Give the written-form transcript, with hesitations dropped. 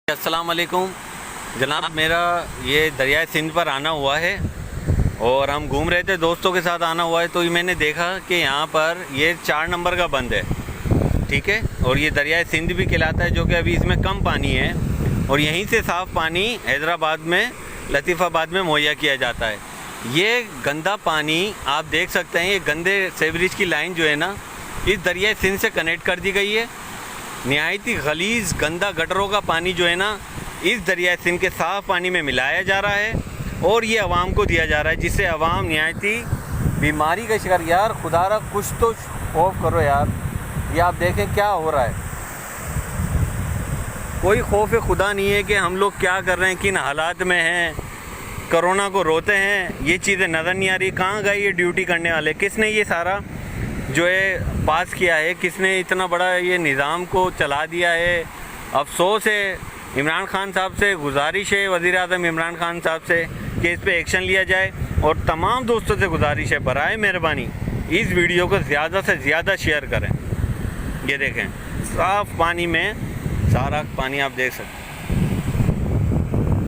अस्सलाम वालेकुम जनाब, मेरा ये दरिया सिंध पर आना हुआ है और हम घूम रहे थे, दोस्तों के साथ आना हुआ है। तो मैंने देखा कि यहाँ पर ये 4 नंबर का बंद है, ठीक है। और ये दरिया सिंध भी कहलाता है, जो कि अभी इसमें कम पानी है और यहीं से साफ़ पानी हैदराबाद में, लतीफ़ाबाद में मुहैया किया जाता है। ये गंदा पानी आप देख सकते हैं, ये गंदे सेवरेज की लाइन जो है ना, इस दरिया सिंध से कनेक्ट कर दी गई है। नहायती गलीज़ गंदा गटरों का पानी जो है ना, इस दरिया सिंध के साफ़ पानी में मिलाया जा रहा है और ये आवाम को दिया जा रहा है, जिससे आवाम नहायती बीमारी का शिकार। यार खुदारा कुछ तो खौफ करो यार, ये आप देखें क्या हो रहा है। कोई खौफ खुदा नहीं है कि हम लोग क्या कर रहे हैं, किन हालात में हैं, कोरोना को रोते हैं, ये चीज़ें नज़र नहीं आ रही। कहाँ गए ये ड्यूटी करने वाले? किसने ये सारा जो है पास किया है, किसने इतना बड़ा ये निज़ाम को चला दिया है। अफसोस है, इमरान खान साहब से गुजारिश है, वज़ीर आज़म इमरान खान साहब से, कि इस पे एक्शन लिया जाए। और तमाम दोस्तों से गुजारिश है, बराए मेहरबानी इस वीडियो को ज़्यादा से ज़्यादा शेयर करें। ये देखें साफ़ पानी में सारा पानी आप देख सकते हैं।